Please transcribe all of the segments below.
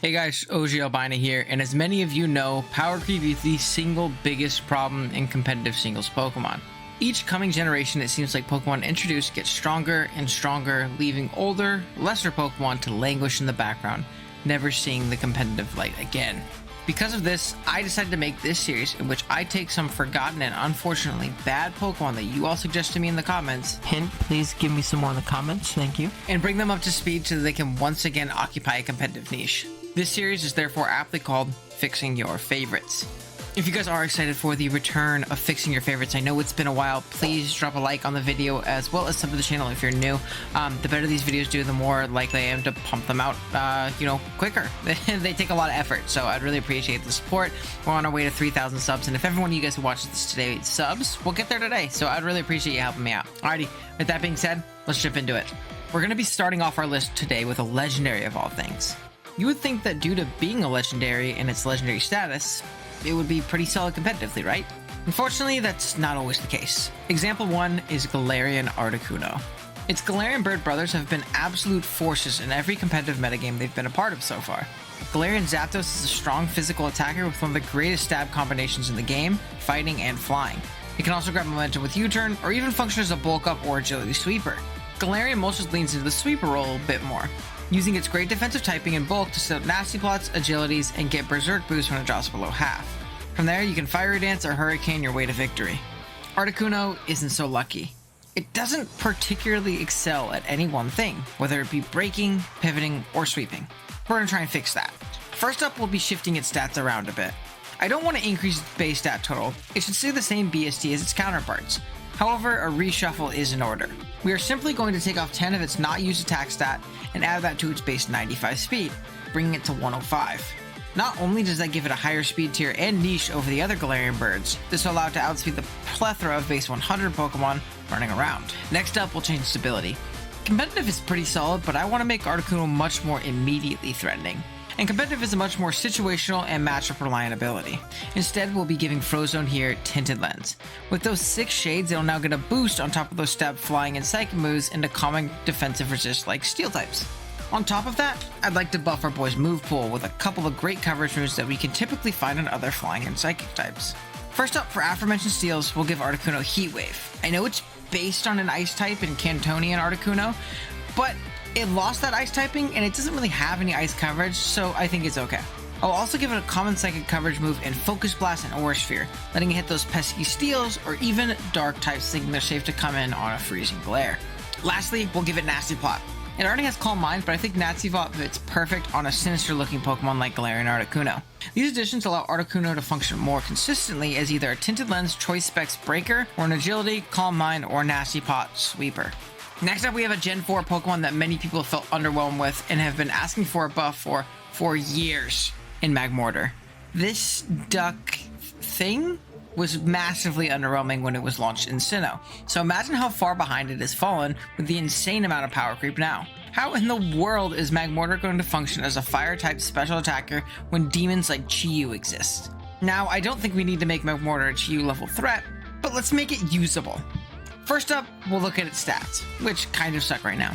Hey guys, OG Albina here, and as many of you know, power creep is the single biggest problem in competitive singles Pokemon. Each coming generation, it seems like Pokemon introduced get stronger and stronger, leaving older, lesser Pokemon to languish in the background, never seeing the competitive light again. Because of this, I decided to make this series in which I take some forgotten and unfortunately bad Pokemon that you all suggest to me in the comments, hint, please give me some more in the comments, thank you, and bring them up to speed so that they can once again occupy a competitive niche. This series is therefore aptly called Fixing Your Favorites. If you guys are excited for the return of Fixing Your Favorites, I know it's been a while, please drop a like on the video as well as sub to the channel if you're new. The better these videos do, the more likely I am to pump them out, quicker. They take a lot of effort, so I'd really appreciate the support. We're on our way to 3,000 subs, and if every one of you guys who watches this today subs, we'll get there today, so I'd really appreciate you helping me out. Alrighty, with that being said, let's jump into it. We're going to be starting off our list today with a legendary of all things. You would think that due to being a legendary and its legendary status, it would be pretty solid competitively, right? Unfortunately, that's not always the case. Example 1 is Galarian Articuno. Its Galarian bird brothers have been absolute forces in every competitive metagame they've been a part of so far. Galarian Zapdos is a strong physical attacker with one of the greatest stab combinations in the game, fighting and flying. It can also grab momentum with U-turn, or even function as a bulk up or agility sweeper. Galarian most leans into the sweeper role a bit more, using its great defensive typing and bulk to set up nasty plots, agilities, and get berserk boost when it drops below half. From there, you can Fiery Dance or Hurricane your way to victory. Articuno isn't so lucky. It doesn't particularly excel at any one thing, whether it be breaking, pivoting, or sweeping. We're going to try and fix that. First up, we'll be shifting its stats around a bit. I don't want to increase its base stat total. It should stay the same BST as its counterparts. However, a reshuffle is in order. We are simply going to take off 10 of its not used attack stat and add that to its base 95 speed, bringing it to 105. Not only does that give it a higher speed tier and niche over the other Galarian birds, this will allow it to outspeed the plethora of base 100 Pokemon running around. Next up, we'll change stability. Competitive is pretty solid, but I want to make Articuno much more immediately threatening. And competitive is a much more situational and matchup reliant ability. Instead, we'll be giving Frozone here Tinted Lens. With those 6 shades, it'll now get a boost on top of those stab, flying, and psychic moves into common defensive resist like steel types. On top of that, I'd like to buff our boy's move pool with a couple of great coverage moves that we can typically find on other flying and psychic types. First up, for aforementioned steals, we'll give Articuno Heat Wave. I know it's based on an ice type in Cantonian Articuno, but it lost that ice typing and it doesn't really have any ice coverage, so I think it's okay. I'll also give it a common psychic coverage move in Focus Blast and Aura Sphere, letting it hit those pesky steals or even dark types thinking they're safe to come in on a freezing glare. Lastly, we'll give it Nasty Plot. It already has Calm Mind, but I think Nasty Plot fits perfect on a sinister looking Pokemon like Galarian Articuno. These additions allow Articuno to function more consistently as either a Tinted Lens Choice Specs Breaker or an Agility, Calm Mind, or Nasty Plot Sweeper. Next up, we have a Gen 4 Pokemon that many people felt underwhelmed with and have been asking for a buff for years in Magmortar. This duck thing was massively underwhelming when it was launched in Sinnoh, so imagine how far behind it has fallen with the insane amount of power creep now. How in the world is Magmortar going to function as a fire-type special attacker when demons like Chi-Yu exist? Now, I don't think we need to make Magmortar a Chi-Yu level threat, but let's make it usable. First up, we'll look at its stats, which kind of suck right now.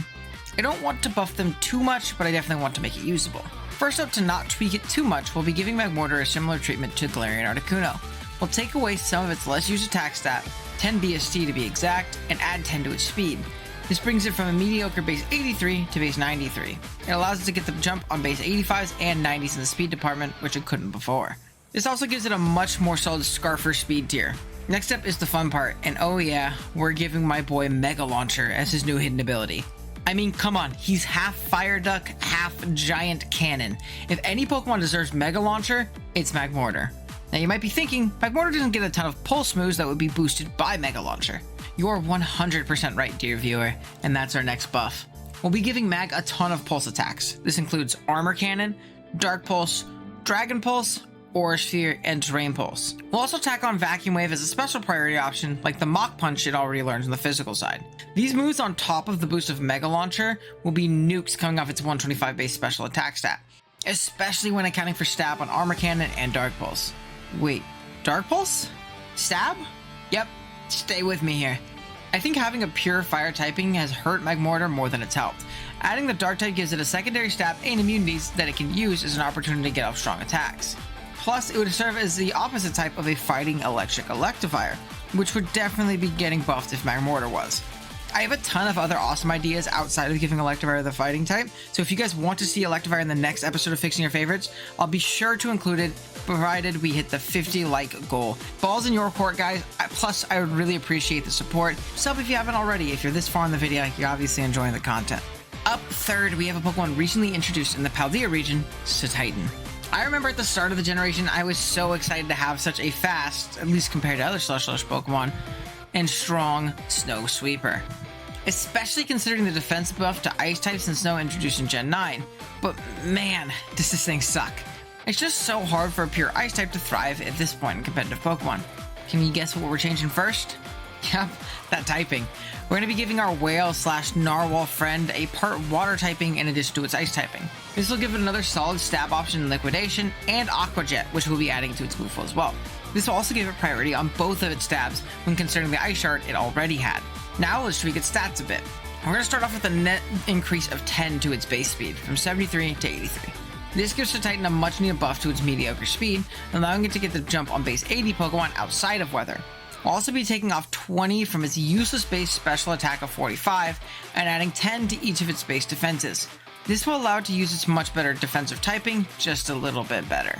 I don't want to buff them too much, but I definitely want to make it usable. First up, to not tweak it too much, we'll be giving Magmortar a similar treatment to Galarian Articuno. We'll take away some of its less used attack stat, 10 BST to be exact, and add 10 to its speed. This brings it from a mediocre base 83 to base 93. It allows it to get the jump on base 85s and 90s in the speed department, which it couldn't before. This also gives it a much more solid Scarfer speed tier. Next up is the fun part, and oh yeah, we're giving my boy Mega Launcher as his new hidden ability. I mean, come on, he's half Fire Duck, half Giant Cannon. If any Pokemon deserves Mega Launcher, it's Magmortar. Now you might be thinking, Magmortar doesn't get a ton of pulse moves that would be boosted by Mega Launcher. You're 100% right, dear viewer, and that's our next buff. We'll be giving Mag a ton of pulse attacks. This includes Armor Cannon, Dark Pulse, Dragon Pulse, Aura Sphere, and Terrain Pulse. We'll also tack on Vacuum Wave as a special priority option, like the Mach Punch it already learns on the physical side. These moves on top of the boost of Mega Launcher will be nukes coming off its 125 base special attack stat, especially when accounting for stab on Armor Cannon and Dark Pulse. Wait, Dark Pulse? Stab? Yep, stay with me here. I think having a pure fire typing has hurt Magmortar more than it's helped. Adding the dark type gives it a secondary stab and immunities that it can use as an opportunity to get off strong attacks. Plus, it would serve as the opposite type of a fighting electric Electivire, which would definitely be getting buffed if Magmortar was. I have a ton of other awesome ideas outside of giving Electivire the fighting type, so if you guys want to see Electivire in the next episode of Fixing Your Favorites, I'll be sure to include it, provided we hit the 50 like goal. Ball's in your court, guys. Plus, I would really appreciate the support. Sub if you haven't already. If you're this far in the video, you're obviously enjoying the content. Up third, we have a Pokemon recently introduced in the Paldea region, Titan. I remember at the start of the generation, I was so excited to have such a fast, at least compared to other Slush Pokemon, and strong Snow Sweeper. Especially considering the defense buff to Ice types and Snow introduced in Gen 9. But man, does this thing suck. It's just so hard for a pure Ice type to thrive at this point in competitive Pokemon. Can you guess what we're changing first? Yep, that typing. We're going to be giving our Whale/Narwhal friend a part Water typing in addition to its Ice typing. This will give it another solid stab option in Liquidation and Aqua Jet, which we'll be adding to its move pool as well. This will also give it priority on both of its stabs when considering the Ice Shard it already had. Now let's tweak its stats a bit. We're going to start off with a net increase of 10 to its base speed, from 73 to 83. This gives Titan a much needed buff to its mediocre speed, allowing it to get the jump on base 80 Pokemon outside of weather. We'll also be taking off 20 from its useless base special attack of 45 and adding 10 to each of its base defenses. This will allow it to use its much better defensive typing just a little bit better.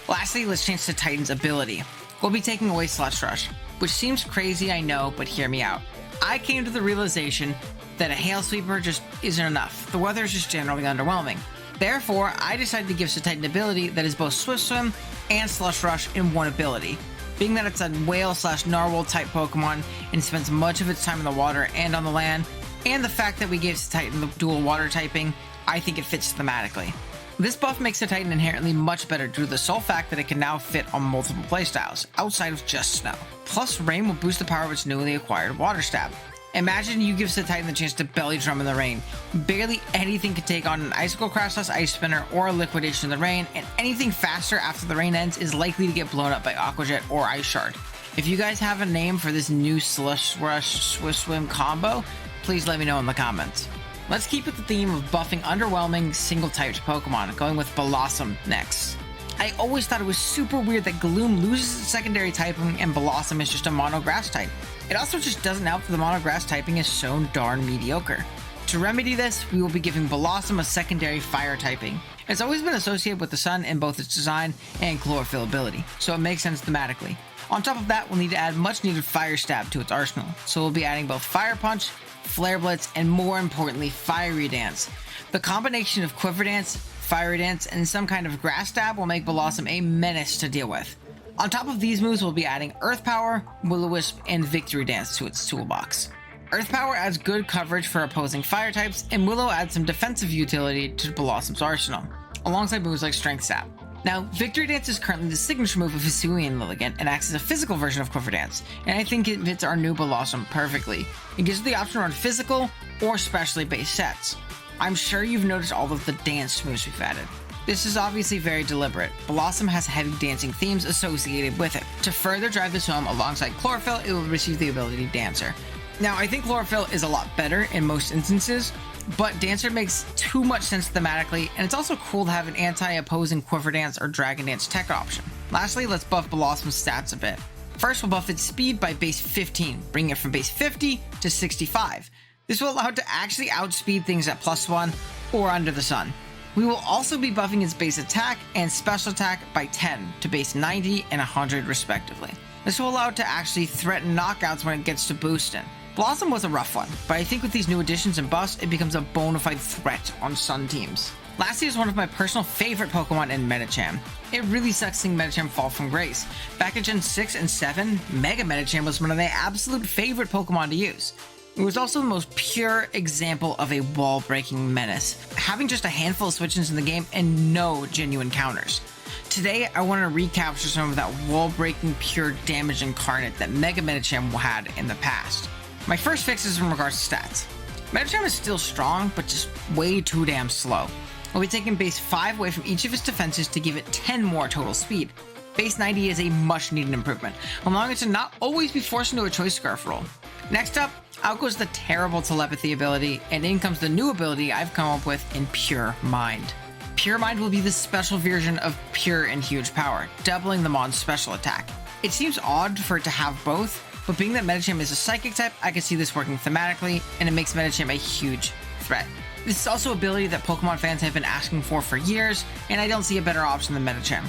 Lastly, let's change to Titan's ability. We'll be taking away Slush Rush, which seems crazy, I know, but hear me out. I came to the realization that a Hail Sweeper just isn't enough. The weather is just generally underwhelming. Therefore, I decided to give Titan an ability that is both Swift Swim and Slush Rush in one ability. Being that it's a Whale/Narwhal type Pokemon and spends much of its time in the water and on the land, and the fact that we gave Titan the dual water typing, I think it fits thematically. This buff makes Titan inherently much better due to the sole fact that it can now fit on multiple playstyles, outside of just Snow. Plus, Rain will boost the power of its newly acquired Water Stab. Imagine you give Titan the chance to belly drum in the rain. Barely anything can take on an Icicle Crossless Ice Spinner or a Liquidation in the rain, and anything faster after the rain ends is likely to get blown up by Aqua Jet or Ice Shard. If you guys have a name for this new Slush Rush Swift Swim combo, please let me know in the comments. Let's keep with the theme of buffing underwhelming single-typed Pokemon, going with Blossom next. I always thought it was super weird that Gloom loses its secondary typing and Blossom is just a mono grass type. It also just doesn't help that the mono grass typing is so darn mediocre. To remedy this, we will be giving Blossom a secondary fire typing. It's always been associated with the sun in both its design and chlorophyll ability, so it makes sense thematically. On top of that, we'll need to add much needed Fire Stab to its arsenal, so we'll be adding both Fire Punch, Flare Blitz, and more importantly, Fiery Dance. The combination of Quiver Dance, Fiery Dance, and some kind of Grass Stab will make Blossom a menace to deal with. On top of these moves, we'll be adding Earth Power, Will-O-Wisp, and Victory Dance to its toolbox. Earth Power adds good coverage for opposing fire types, and Willow adds some defensive utility to Blossom's arsenal, alongside moves like Strength Stab. Now, Victory Dance is currently the signature move of Hisuian Lilligant and acts as a physical version of Quiver Dance, and I think it fits our new Blossom perfectly. It gives it the option to run physical or specially based sets. I'm sure you've noticed all of the dance moves we've added. This is obviously very deliberate. Blossom has heavy dancing themes associated with it. To further drive this home alongside Chlorophyll, it will receive the ability Dancer. Now, I think Chlorophyll is a lot better in most instances, but Dancer makes too much sense thematically, and it's also cool to have an anti-opposing Quiver Dance or Dragon Dance tech option. Lastly, let's buff Blossom's stats a bit. First, we'll buff its speed by base 15, bringing it from base 50 to 65. This will allow it to actually outspeed things at +1 or under the sun. We will also be buffing its base attack and special attack by 10 to base 90 and 100 respectively. This will allow it to actually threaten knockouts when it gets to boosting. Blossom was a rough one, but I think with these new additions and buffs, it becomes a bona fide threat on Sun teams. Lastly is one of my personal favorite Pokemon in Medicham. It really sucks seeing Medicham fall from grace. Back in Gen 6 and 7, Mega Medicham was one of my absolute favorite Pokemon to use. It was also the most pure example of a wall-breaking menace, having just a handful of switch-ins in the game and no genuine counters. Today, I want to recapture some of that wall-breaking pure damage incarnate that Mega Medicham had in the past. My first fix is in regards to stats. Metatron is still strong, but just way too damn slow. We'll be taking base 5 away from each of its defenses to give it 10 more total speed. Base 90 is a much needed improvement, allowing it to not always be forced into a choice scarf roll. Next up, out goes the terrible telepathy ability, and in comes the new ability I've come up with in Pure Mind. Pure Mind will be the special version of Pure and Huge Power, doubling the Mon's special attack. It seems odd for it to have both, but being that Metatron is a psychic type, I can see this working thematically, and it makes Metatron a huge threat. This is also an ability that Pokemon fans have been asking for years, and I don't see a better option than Metatron.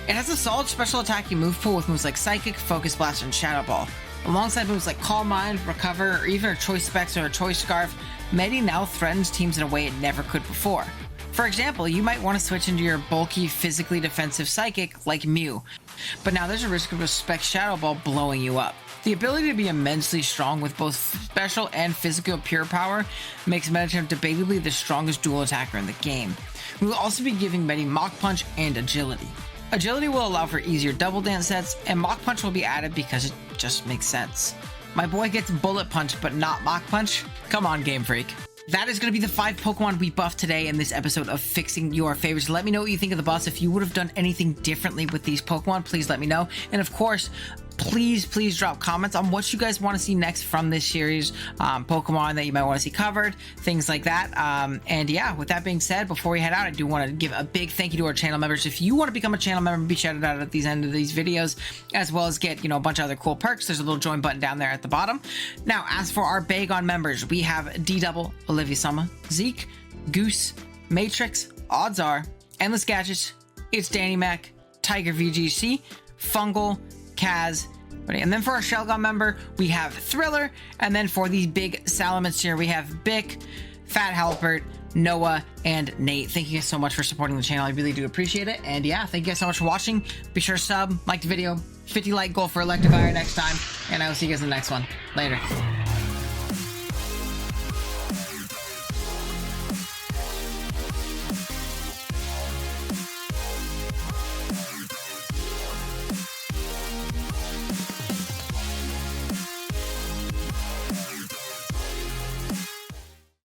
It has a solid special attacking move pool with moves like Psychic, Focus Blast, and Shadow Ball. Alongside moves like Calm Mind, Recover, or even a Choice Specs or a Choice Scarf, Medi now threatens teams in a way it never could before. For example, you might want to switch into your bulky, physically defensive Psychic like Mew, but now there's a risk of a Spec Shadow Ball blowing you up. The ability to be immensely strong with both special and physical pure power makes Metatron debatably the strongest dual attacker in the game. We will also be giving Medi Mach Punch and Agility. Agility will allow for easier double dance sets, and Mach Punch will be added because it just makes sense. My boy gets Bullet Punch but not Mach Punch? Come on, Game Freak. That is going to be the 5 Pokemon we buffed today in this episode of Fixing Your Favorites. Let me know what you think of the boss. If you would have done anything differently with these Pokemon, please let me know. And of course, please drop comments on what you guys want to see next from this series, Pokemon that you might want to see covered, things like that. And yeah, with that being said, before we head out, I do want to give a big thank you to our channel members. If you want to become a channel member, be shouted out at the end of these videos, as well as get, a bunch of other cool perks. There's a little join button down there at the bottom. Now, as for our Bagon members, we have D-Double, Olivia Summer, Zeke, Goose, Matrix, Odds Are, Endless Gadgets, It's Danny Mac, Tiger VGC, Fungal, Kaz, and then for our Shelgon member, we have Thriller, and then for the big Salamence here, we have Bick, Fat Halbert, Noah, and Nate. Thank you guys so much for supporting the channel. I really do appreciate it. And yeah, thank you guys so much for watching. Be sure to sub, like the video, 50 like goal for Electivire next time, and I will see you guys in the next one. Later.